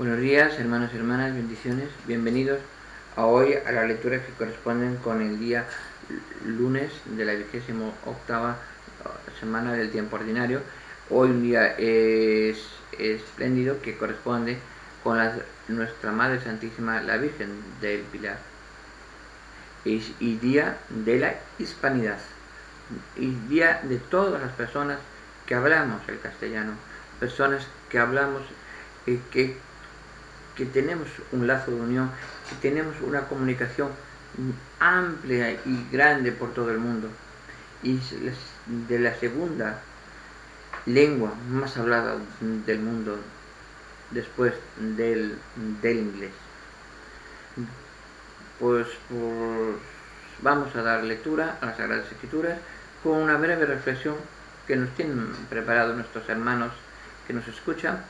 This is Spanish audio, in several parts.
Buenos días, hermanos y hermanas, bendiciones, bienvenidos a hoy a las lecturas que corresponden con el día lunes de la 28ª semana del tiempo ordinario. Hoy un día espléndido que corresponde con nuestra Madre Santísima, la Virgen del Pilar, y día de la Hispanidad, y día de todas las personas que hablamos el castellano, personas que hablamos que tenemos un lazo de unión, que tenemos una comunicación amplia y grande por todo el mundo, y de la segunda lengua más hablada del mundo después del inglés. Pues vamos a dar lectura a las Sagradas Escrituras con una breve reflexión que nos tienen preparado nuestros hermanos que nos escuchan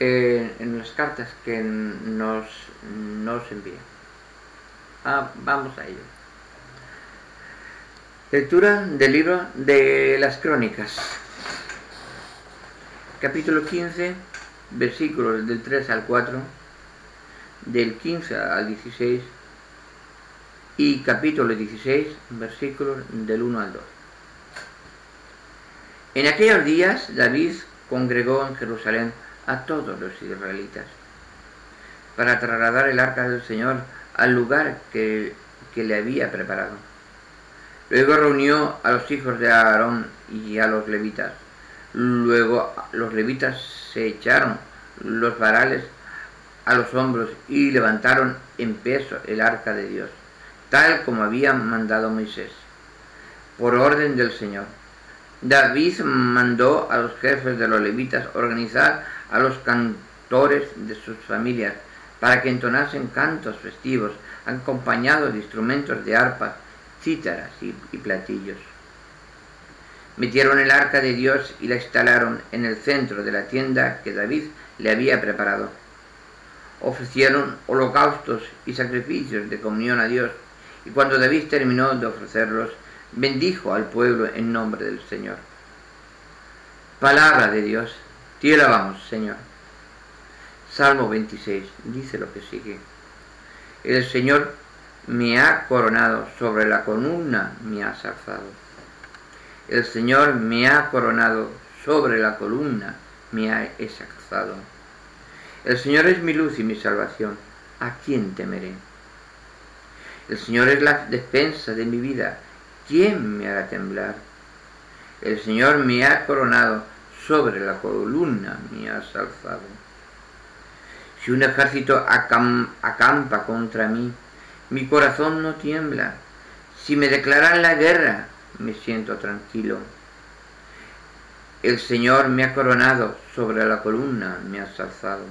en las cartas que nos envían. Vamos a ello. Lectura del libro de las Crónicas, capítulo 15, versículos del 3 al 4, del 15 al 16 y capítulo 16, versículos del 1 al 2. En aquellos días David congregó en Jerusalén a todos los israelitas para trasladar el arca del Señor al lugar que le había preparado. Luego reunió a los hijos de Aarón y a los levitas. Luego los levitas se echaron los varales a los hombros y levantaron en peso el arca de Dios, tal como había mandado Moisés, por orden del Señor. David mandó a los jefes de los levitas organizar a los cantores de sus familias para que entonasen cantos festivos acompañados de instrumentos de arpas, cítaras y platillos. Metieron el arca de Dios y la instalaron en el centro de la tienda que David le había preparado. Ofrecieron holocaustos y sacrificios de comunión a Dios, y cuando David terminó de ofrecerlos, bendijo al pueblo en nombre del Señor. Palabra de Dios, te alabamos, Señor. Salmo 26 dice lo que sigue: el Señor me ha coronado, sobre la columna me ha alzado. El Señor me ha coronado, sobre la columna me ha exaltado. El Señor es mi luz y mi salvación, ¿a quién temeré? El Señor es la defensa de mi vida, ¿quién me hará temblar? El Señor me ha coronado, sobre la columna me ha alzado. Si un ejército acampa contra mí, mi corazón no tiembla. Si me declaran la guerra, me siento tranquilo. El Señor me ha coronado, sobre la columna me ha alzado.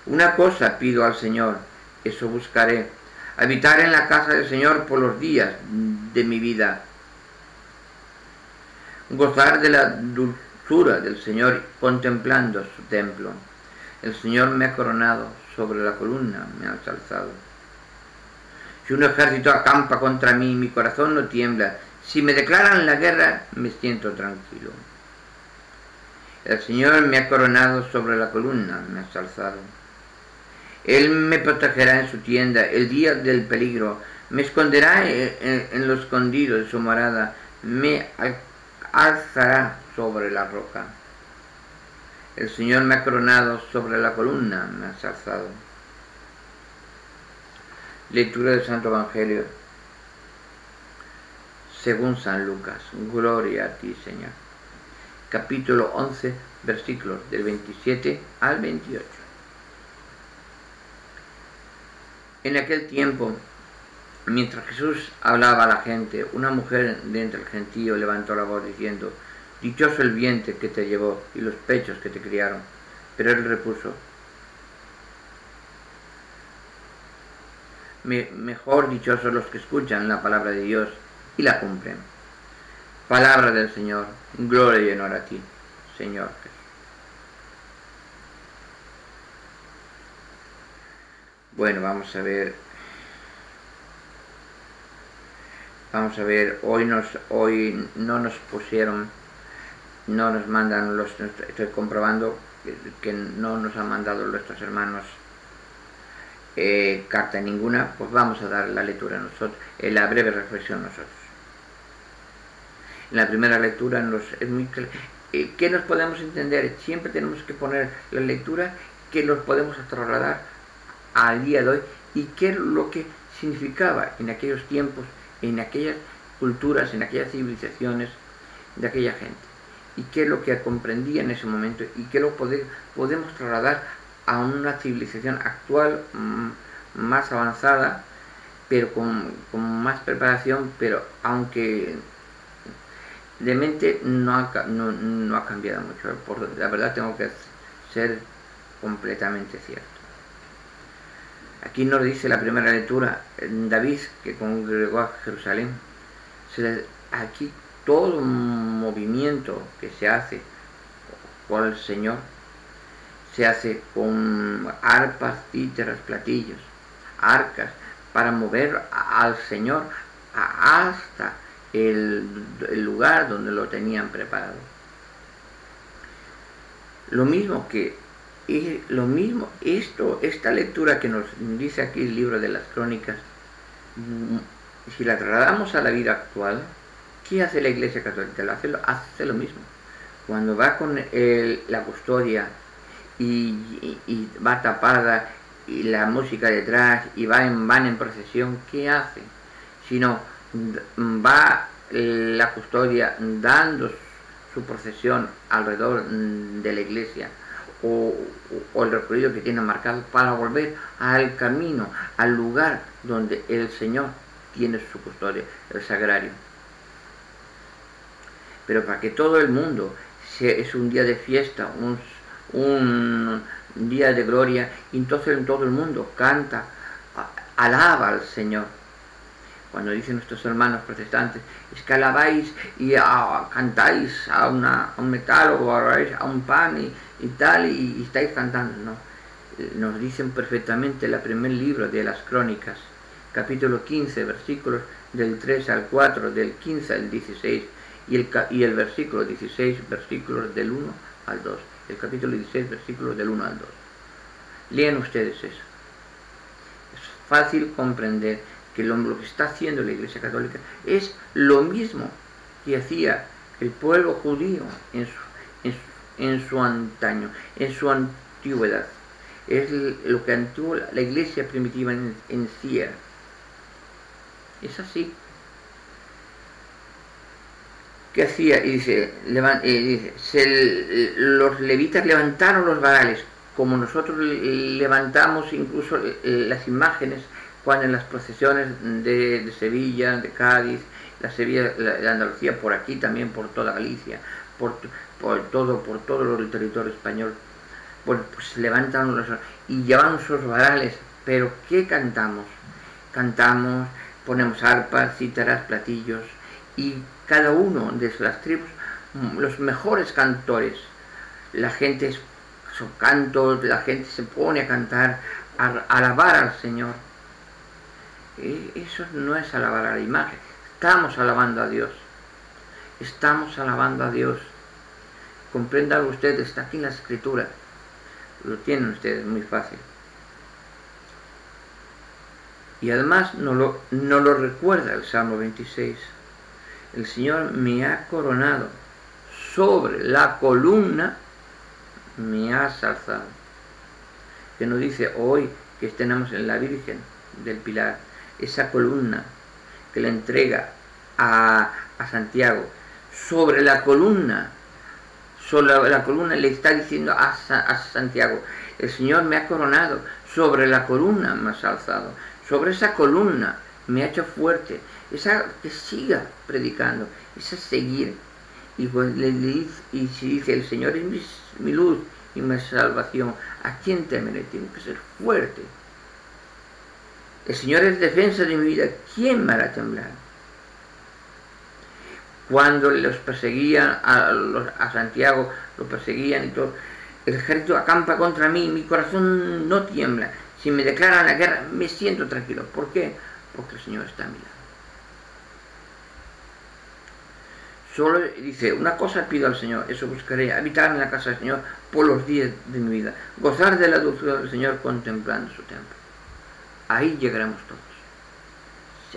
Una cosa pido al Señor, eso buscaré: habitar en la casa del Señor por los días de mi vida, gozar de la dulzura del Señor contemplando su templo. El Señor me ha coronado, sobre la columna me ha alzado. Si un ejército acampa contra mí, mi corazón no tiembla. Si me declaran la guerra, me siento tranquilo. El Señor me ha coronado, sobre la columna me ha alzado. Él me protegerá en su tienda el día del peligro, me esconderá en lo escondido de su morada, me alzará sobre la roca. El Señor me ha coronado, sobre la columna me ha alzado. Lectura del Santo Evangelio según San Lucas. Gloria a ti, Señor. Capítulo 11, versículos del 27 al 28. En aquel tiempo, mientras Jesús hablaba a la gente, una mujer de entre el gentío levantó la voz diciendo: dichoso el vientre que te llevó y los pechos que te criaron. Pero él repuso: mejor dichosos los que escuchan la palabra de Dios y la cumplen. Palabra del Señor, gloria y honor a ti, Señor Jesús. Bueno, vamos a ver, hoy no nos pusieron no nos mandan estoy comprobando que no nos han mandado nuestros hermanos carta ninguna, pues vamos a dar la lectura nosotros, la breve reflexión nosotros. En la primera lectura es muy claro. ¿Qué nos podemos entender? Siempre tenemos que poner la lectura que nos podemos trasladar al día de hoy y qué es lo que significaba en aquellos tiempos, en aquellas culturas, en aquellas civilizaciones de aquella gente, y qué es lo que comprendía en ese momento y qué lo podemos trasladar a una civilización actual más avanzada, pero con más preparación, pero aunque de mente no ha cambiado mucho. La verdad tengo que ser completamente cierto. Aquí nos dice la primera lectura, David, que congregó a Jerusalén. Aquí todo un movimiento que se hace por el Señor se hace con arpas, cítaras, platillos, arcas, para mover al Señor hasta el lugar donde lo tenían preparado. Esta lectura que nos dice aquí el libro de las Crónicas, si la trasladamos a la vida actual, ¿qué hace la Iglesia Católica? Hace lo mismo. Cuando va con la custodia y va tapada y la música detrás y van en procesión, ¿qué hace? Sino va la custodia dando su procesión alrededor de la iglesia o el recorrido que tiene marcado para volver al camino, al lugar donde el Señor tiene su custodia, el sagrario. Pero para que todo el mundo es un día de fiesta, un día de gloria, y entonces todo el mundo canta, alaba al Señor. Cuando dicen nuestros hermanos protestantes, es que alabáis y cantáis a un metal o a un pan y tal, y estáis cantando, ¿no? Nos dicen perfectamente el primer libro de las Crónicas, capítulo 15, versículos del 3 al 4, del 15 al 16, y el versículo 16, versículos del 1 al 2. El capítulo 16, versículos del 1 al 2. Lean ustedes eso. Es fácil comprender que lo que está haciendo la Iglesia Católica es lo mismo que hacía el pueblo judío en su antaño, en su antigüedad. Es lo que la Iglesia primitiva en sí era. Es así. ¿Qué hacía? Y dice, los levitas levantaron los varales, como nosotros levantamos incluso las imágenes cuando en las procesiones de Sevilla, de Cádiz, de Andalucía, por aquí también, por toda Galicia, por todo el territorio español, pues levantan y llevamos esos varales. Pero ¿qué cantamos? Cantamos, ponemos arpas, cítaras, platillos, y cada uno de las tribus, los mejores cantores, la gente se pone a cantar, a alabar al Señor. Eso no es alabar a la imagen, estamos alabando a Dios. Estamos alabando a Dios. Comprendan ustedes, está aquí en la Escritura, lo tienen ustedes muy fácil. Y además nos lo recuerda el Salmo 26. El Señor me ha coronado, sobre la columna me has alzado. Que nos dice hoy que tenemos en la Virgen del Pilar, esa columna que le entrega a Santiago. Sobre la columna le está diciendo a Santiago, el Señor me ha coronado, sobre la columna me has alzado, sobre esa columna me ha hecho fuerte, esa que siga predicando, esa seguir. Y pues y si dice, el Señor es mi luz y mi salvación, ¿a quién temeré? Tengo que ser fuerte. El Señor es defensa de mi vida, ¿quién me hará temblar? Cuando los perseguían a Santiago, lo perseguían y todo, el ejército acampa contra mí, mi corazón no tiembla. Si me declaran la guerra, me siento tranquilo. ¿Por qué? Porque el Señor está a mi lado. Solo dice, una cosa pido al Señor, eso buscaré, habitar en la casa del Señor por los días de mi vida, gozar de la dulzura del Señor contemplando su templo. Ahí llegaremos todos.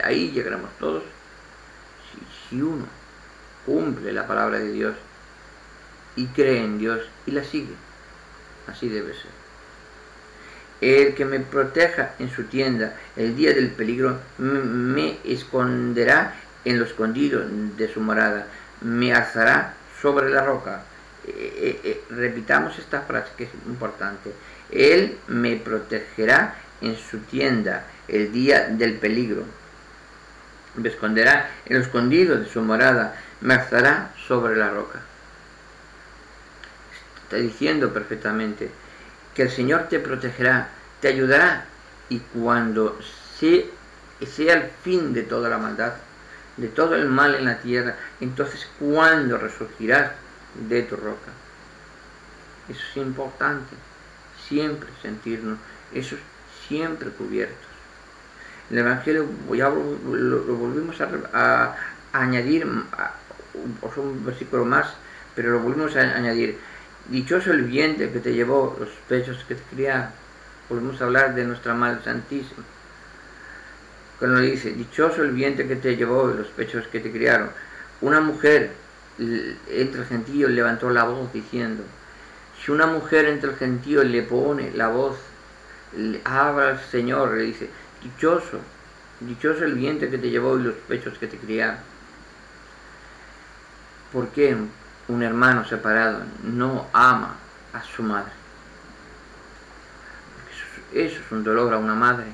Ahí llegaremos todos si uno cumple la palabra de Dios y cree en Dios y la sigue. Así debe ser. El que me proteja en su tienda el día del peligro me esconderá en lo escondido de su morada, me alzará sobre la roca. Repitamos esta frase que es importante. Él me protegerá en su tienda el día del peligro, me esconderá en lo escondido de su morada, me alzará sobre la roca. Está diciendo perfectamente que el Señor te protegerá, te ayudará, y cuando sea el fin de toda la maldad, de todo el mal en la tierra, entonces cuando resurgirás de tu roca. Eso es importante, siempre sentirnos, eso siempre cubiertos. El Evangelio ya lo volvimos a añadir, un versículo más, pero lo volvimos a añadir. Dichoso el vientre que te llevó, los pechos que te criaron. Volvemos a hablar de nuestra Madre Santísima. Cuando dice, dichoso el vientre que te llevó, los pechos que te criaron. Una mujer entre el gentío levantó la voz diciendo, si una mujer entre el gentío le pone la voz, habla al Señor, le dice, dichoso el vientre que te llevó y los pechos que te criaron. ¿Por qué un hermano separado no ama a su madre? Porque eso es un dolor a una madre.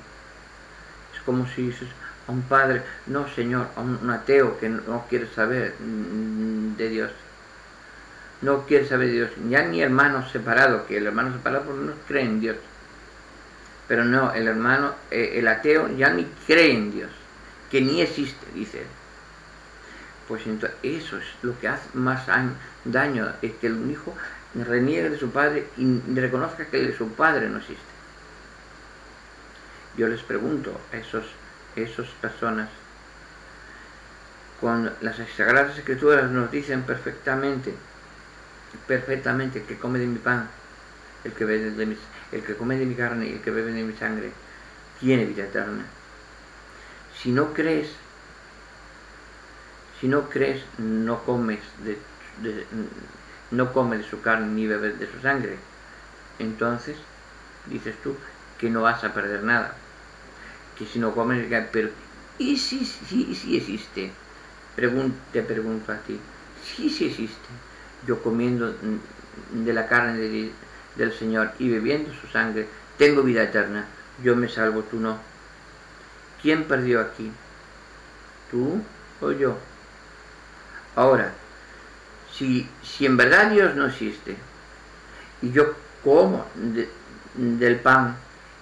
Es como si dices a un padre, no Señor, a un ateo que no quiere saber de Dios. No quiere saber de Dios. Ya ni hermano separado, que el hermano separado por lo menos cree en Dios. Pero no, el ateo ya ni cree en Dios, que ni existe, dice él. Pues entonces eso es lo que hace más daño, es que el hijo reniegue de su padre y reconozca que su padre no existe. Yo les pregunto a esas personas, cuando las Sagradas Escrituras nos dicen perfectamente que come de mi pan, el que come de mi carne y el que bebe de mi sangre tiene vida eterna. Si no crees, no comes no come de su carne ni bebes de su sangre. Entonces dices tú que no vas a perder nada, que si no comes, pero ¿y si existe? Te pregunto a ti, si existe, yo comiendo de la carne del Señor y bebiendo su sangre, tengo vida eterna, yo me salvo, tú no. ¿Quién perdió aquí? ¿Tú o yo? Ahora, si en verdad Dios no existe, y yo como del pan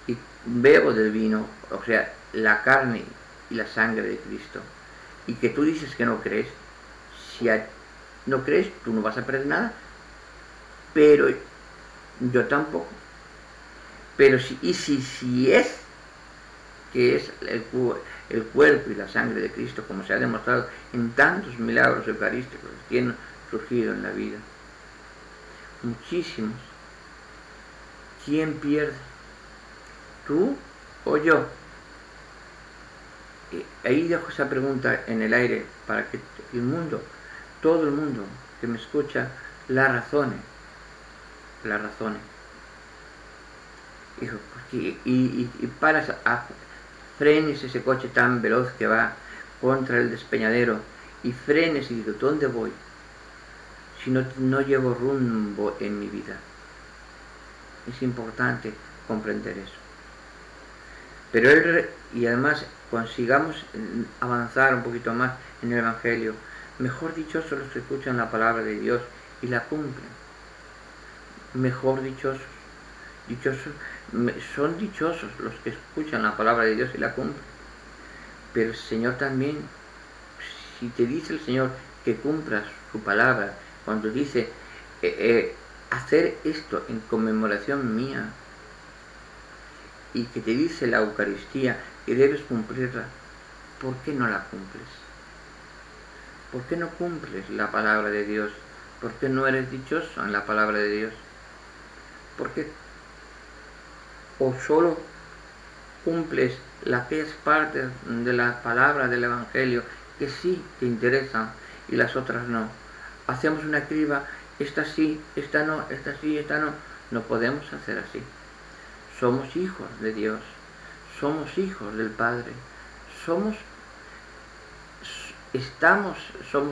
y bebo del vino, o sea, la carne y la sangre de Cristo, y que tú dices que no crees, si no crees, tú no vas a perder nada, pero yo tampoco. Pero si es que es el cuerpo y la sangre de Cristo, como se ha demostrado en tantos milagros eucarísticos que han surgido en la vida, muchísimos, ¿quién pierde? ¿Tú o yo? Ahí dejo esa pregunta en el aire para que el mundo, todo el mundo que me escucha, la razone. Hijo, y paras frenes ese coche tan veloz que va contra el despeñadero y frenes y digo, ¿dónde voy? Si no llevo rumbo en mi vida. Es importante comprender eso. Pero y además consigamos avanzar un poquito más en el Evangelio. Mejor dichosos los que escuchan la palabra de Dios y la cumplen. Mejor dichosos. Son dichosos los que escuchan la palabra de Dios y la cumplen. Pero el Señor también, si te dice el Señor que cumplas su palabra, cuando dice hacer esto en conmemoración mía, y que te dice la Eucaristía que debes cumplirla, ¿por qué no la cumples? ¿Por qué no cumples la palabra de Dios? ¿Por qué no eres dichoso en la palabra de Dios? ¿Por qué? ¿O solo cumples aquellas partes de la palabra del Evangelio que sí te interesan y las otras no? Hacemos una criba, esta sí, esta no, esta sí, esta no. No podemos hacer así. Somos hijos de Dios, somos hijos del Padre, somos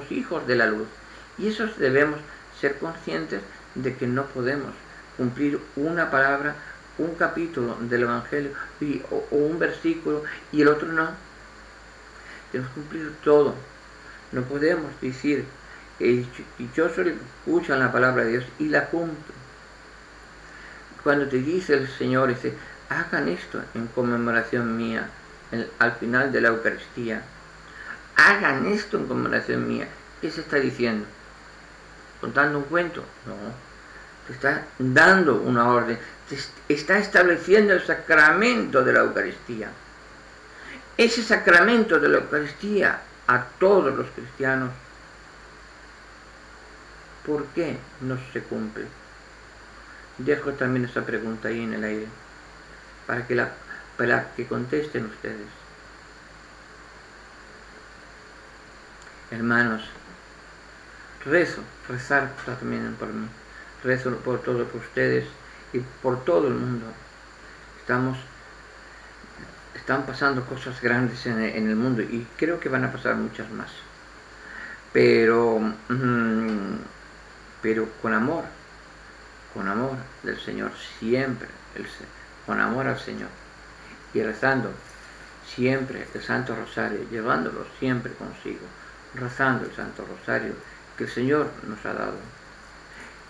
hijos de la luz. Y eso debemos ser conscientes de que no podemos cumplir una palabra, un capítulo del Evangelio o un versículo y el otro no. Tenemos que cumplir todo. No podemos decir dichoso el que escucha la palabra de Dios y la cumple. Cuando te dice el Señor, dice, hagan esto en conmemoración mía, al final de la Eucaristía. Hagan esto en conmemoración mía. ¿Qué se está diciendo? ¿Contando un cuento? No. Te está dando una orden. Te está estableciendo el sacramento de la Eucaristía. Ese sacramento de la Eucaristía a todos los cristianos, ¿por qué no se cumple? Dejo también esa pregunta ahí en el aire, para que contesten ustedes. Hermanos, rezar también por mí, rezo por todos ustedes y por todo el mundo. Están pasando cosas grandes en el mundo y creo que van a pasar muchas más. Pero con amor del Señor, siempre, con amor al Señor. Y rezando siempre el Santo Rosario, llevándolo siempre consigo, rezando el Santo Rosario que el Señor nos ha dado.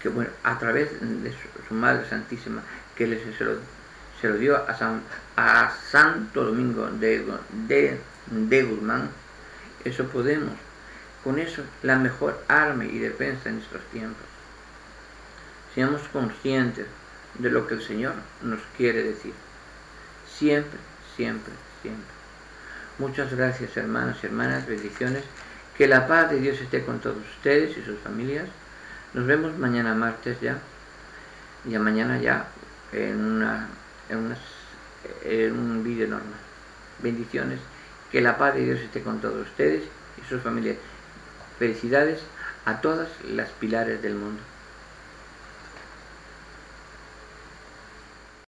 Que bueno, a través de su Madre Santísima, que se lo dio a Santo Domingo de Guzmán, eso podemos, con eso, la mejor arma y defensa en estos tiempos. Seamos conscientes de lo que el Señor nos quiere decir. Siempre, siempre, siempre. Muchas gracias, hermanos y hermanas, bendiciones. Que la paz de Dios esté con todos ustedes y sus familias. Nos vemos mañana martes ya. Y mañana ya en un vídeo normal. Bendiciones. Que la paz de Dios esté con todos ustedes y sus familias. Felicidades a todas las pilares del mundo.